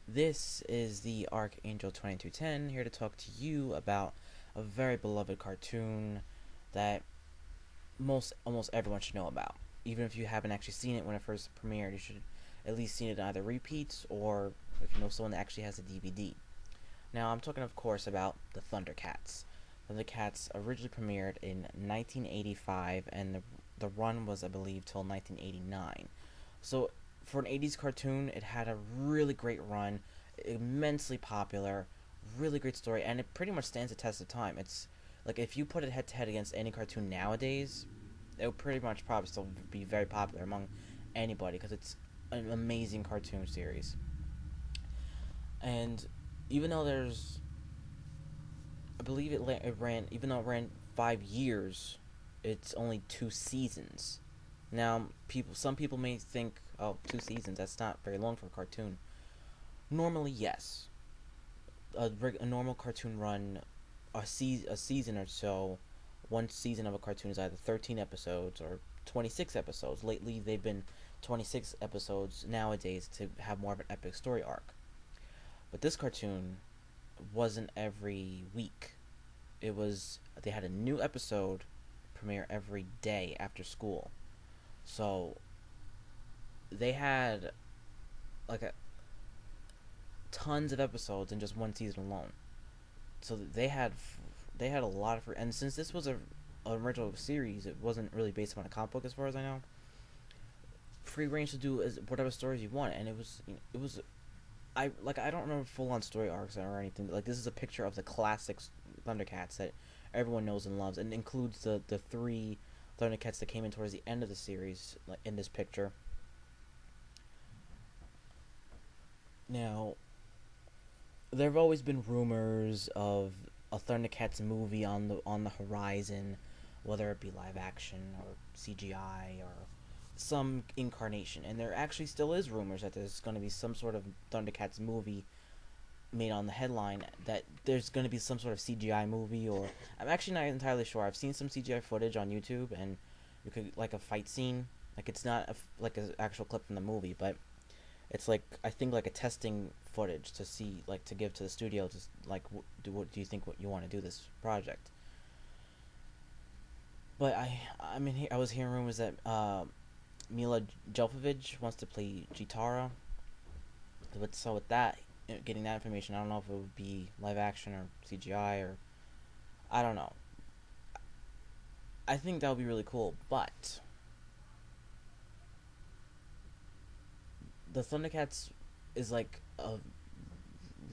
This is the Archangel 2210 here to talk to you about a very beloved cartoon that almost everyone should know about. Even if you haven't actually seen it when it first premiered, you should at least seen it in either repeats or if you know someone that actually has a DVD. Now, I'm talking, of course, about the Thundercats. Thundercats originally premiered in 1985, and the run was, I believe, till 1989. So, for an 80s cartoon, it had a really great run, immensely popular, really great story, and it pretty much stands the test of time. It's like if you put it head to head against any cartoon nowadays, it would pretty much probably still be very popular among anybody because it's an amazing cartoon series. And even though there's, I believe it ran, even though it ran 5 years, it's only 2 seasons. Now, some people may think, oh, 2 seasons, that's not very long for a cartoon. Normally, yes. A normal cartoon run, a season or so, one season of a cartoon is either 13 episodes or 26 episodes. Lately, they've been 26 episodes nowadays to have more of an epic story arc. But this cartoon wasn't every week. They had a new episode premiere every day after school. So they had like tons of episodes in just one season alone. So they had a lot of, and since this was a original series, it wasn't really based on a comic book as far as I know. Free range to do as whatever stories you want, and it was I don't remember full on story arcs or anything. Like, this is a picture of the classic Thundercats that everyone knows and loves, and includes the three Thundercats that came in towards the end of the series, like in this picture. Now, there have always been rumors of a Thundercats movie on the horizon, whether it be live action or CGI or some incarnation. And there actually still is rumors that there's going to be some sort of Thundercats movie made on the headline, that there's going to be some sort of CGI movie, or I'm actually not entirely sure. I've seen some CGI footage on YouTube, and you could, like, a fight scene, like it's not like an actual clip from the movie, but it's like, I think, like a testing footage to see, like, to give to the studio to, like, what do you think, what you want to do this project. But I was hearing rumors that Mila Jovovich wants to play Chitara. But so with that, getting that information, I don't know if it would be live action or CGI, or I don't know. I think that would be really cool, but the Thundercats is like a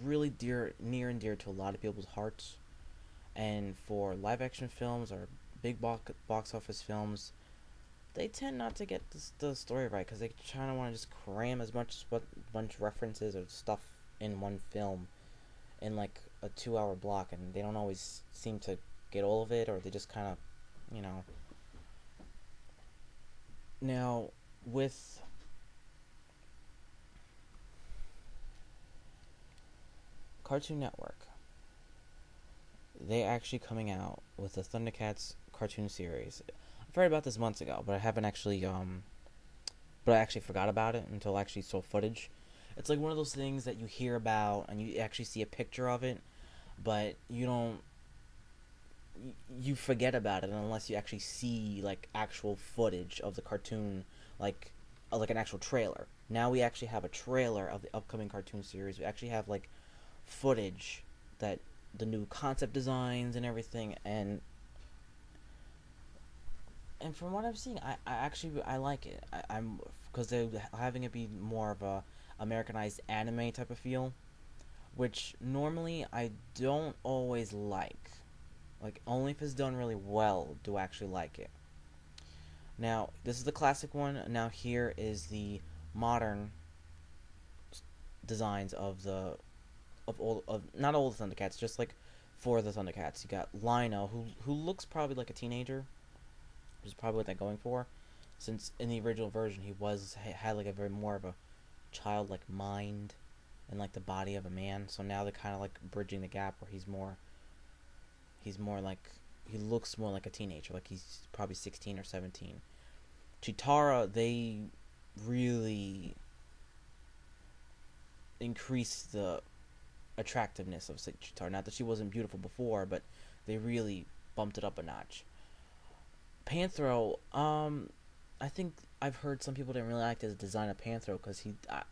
really near and dear to a lot of people's hearts. And for live action films or big box office films, they tend not to get the story right because they kind of want to just cram as much bunch of references or stuff in one film in like a 2 hour block, and they don't always seem to get all of it, or they just kind of, you know. Now, with Cartoon Network, they actually coming out with the Thundercats cartoon series. I've heard about this months ago, but I haven't actually but I actually forgot about it until I actually saw footage. It's like one of those things that you hear about and you actually see a picture of it, but you forget about it unless you actually see like actual footage of the cartoon, like an actual trailer. Now we actually have a trailer of the upcoming cartoon series. We actually have like footage, that the new concept designs and everything, and from what I've seen, I actually I like it. I'm because they're having it be more of a Americanized anime type of feel, which normally I don't always like. Like, only if it's done really well do I actually like it. Now, this is the classic one. Now here is the modern designs of not all the Thundercats, just like for the Thundercats. You got Lino, who looks probably like a teenager, which is probably what they're going for, since in the original version he had like a very more of a childlike mind and like the body of a man. So now they're kind of like bridging the gap where he's more like, he looks more like a teenager, like he's probably 16 or 17. Chitara, they really increased the attractiveness of Chitara. Not that she wasn't beautiful before, but they really bumped it up a notch. Panthro, I think I've heard some people didn't really like the design of Panthro because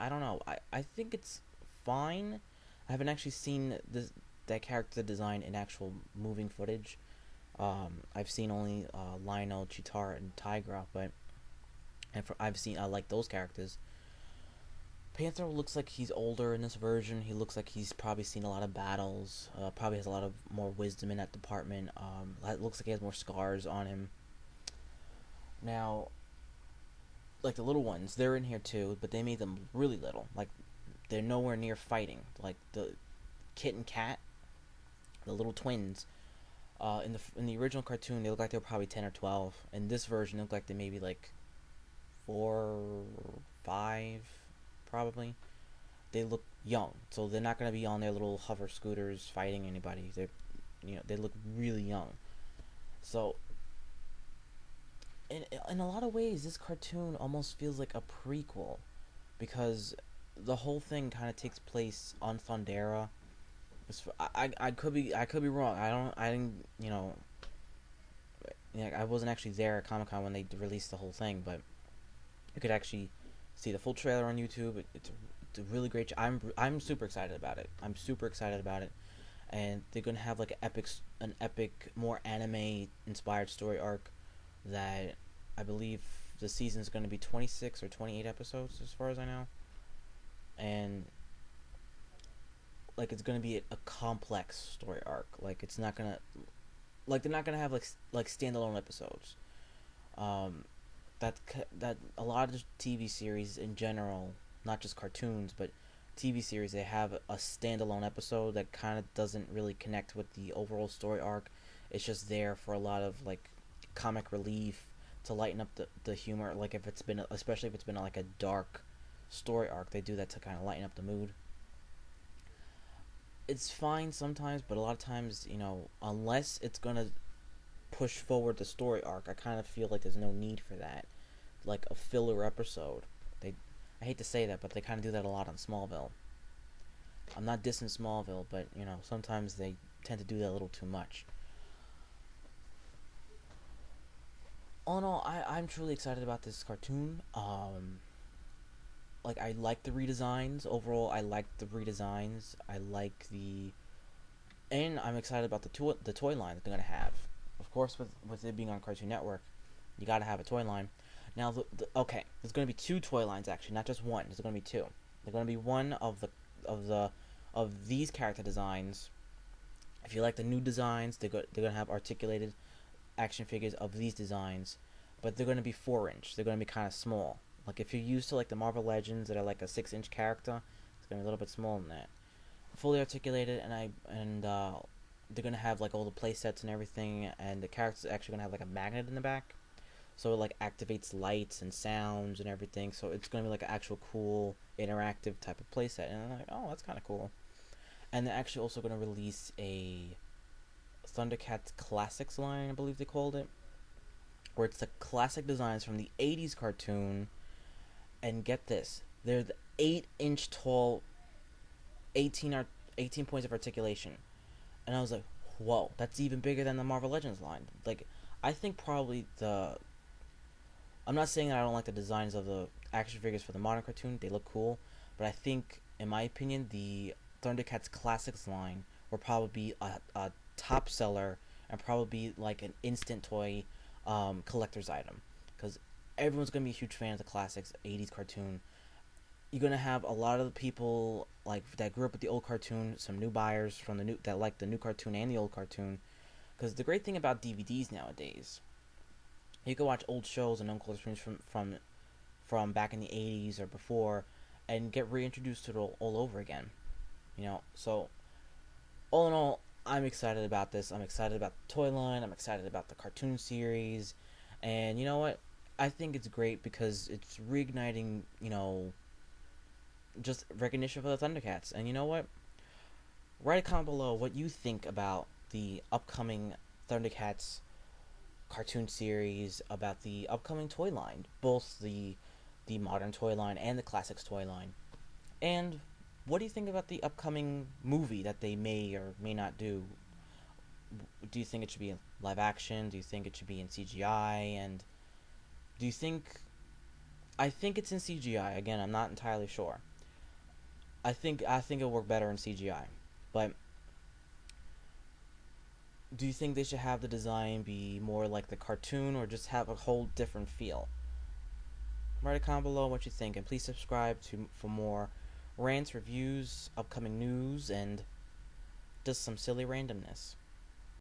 I don't know. I think it's fine. I haven't actually seen that character design in actual moving footage. I've seen only Lionel, Chitara, and Tigra, but I like those characters. Panther looks like he's older in this version. He looks like he's probably seen a lot of battles. Probably has a lot of more wisdom in that department. It looks like he has more scars on him. Now, like the little ones, they're in here too, but they made them really little. Like they're nowhere near fighting. Like the Kit and Kat, the little twins. In the original cartoon, they look like they were probably 10 or 12. In this version, they look like they maybe like 4, 5, probably. They look young, so they're not gonna be on their little hover scooters fighting anybody. They look really young. So, in a lot of ways, this cartoon almost feels like a prequel, because the whole thing kind of takes place on Thundera. I could be wrong. I didn't I wasn't actually there at Comic-Con when they released the whole thing, but you could actually see the full trailer on YouTube. It's a really great. I'm super excited about it. I'm super excited about it, and they're gonna have like an epic, more anime inspired story arc that I believe the season's gonna be 26 or 28 episodes as far as I know, and like it's gonna be a complex story arc. Like it's not gonna like they're not gonna have like standalone episodes. Um, that a lot of TV series in general, not just cartoons, but TV series, they have a standalone episode that kind of doesn't really connect with the overall story arc. It's just there for a lot of like comic relief to lighten up the humor. Like if it's been, especially if it's been like a dark story arc, they do that to kind of lighten up the mood. It's fine sometimes, but a lot of times, unless it's gonna push forward the story arc, I kind of feel like there's no need for that. Like a filler episode. I hate to say that, but they kind of do that a lot on Smallville. I'm not dissing Smallville, but sometimes they tend to do that a little too much. All in all, I'm truly excited about this cartoon. Like I like the redesigns overall. I like the redesigns. And I'm excited about the toy line that they're gonna have. Of course, with it being on Cartoon Network, you gotta have a toy line. Now, okay, there's gonna be 2 toy lines actually, not just one. There's gonna be 2. There's gonna be one of these character designs. If you like the new designs, they're gonna have articulated action figures of these designs, but they're gonna be 4-inch. They're gonna be kind of small. Like if you're used to like the Marvel Legends that are like a 6-inch character, it's gonna be a little bit smaller than that. Fully articulated, and they're gonna have like all the play sets and everything, and the characters are actually gonna have like a magnet in the back, so it like activates lights and sounds and everything. So it's gonna be like an actual cool interactive type of playset, and I'm like, oh, that's kind of cool. And they're actually also gonna release a Thundercats Classics line, I believe they called it, where it's the classic designs from the '80s cartoon. And get this, they're the 8-inch tall, 18 points of articulation, and I was like, whoa, that's even bigger than the Marvel Legends line. Like, I think probably I'm not saying that I don't like the designs of the action figures for the modern cartoon. They look cool, but I think, in my opinion, the Thundercats Classics line will probably be a top seller and probably like an instant toy collector's item, because everyone's gonna be a huge fan of the classics '80s cartoon. You're gonna have a lot of the people like that grew up with the old cartoon, some new buyers from the new that like the new cartoon and the old cartoon. Because the great thing about DVDs nowadays, you can watch old shows and old cartoons from back in the '80s or before, and get reintroduced to it all over again. So all in all, I'm excited about this. I'm excited about the toy line. I'm excited about the cartoon series, and you know what? I think it's great because it's reigniting, just recognition for the Thundercats. And you know what? Write a comment below what you think about the upcoming Thundercats cartoon series, about the upcoming toy line, both the modern toy line and the classics toy line. And what do you think about the upcoming movie that they may or may not do? Do you think it should be in live action? Do you think it should be in CGI? And do you think I think it's in CGI. Again, I'm not entirely sure. I think it'll work better in CGI. But do you think they should have the design be more like the cartoon or just have a whole different feel? Write a comment below what you think, and please subscribe to for more rants, reviews, upcoming news, and just some silly randomness.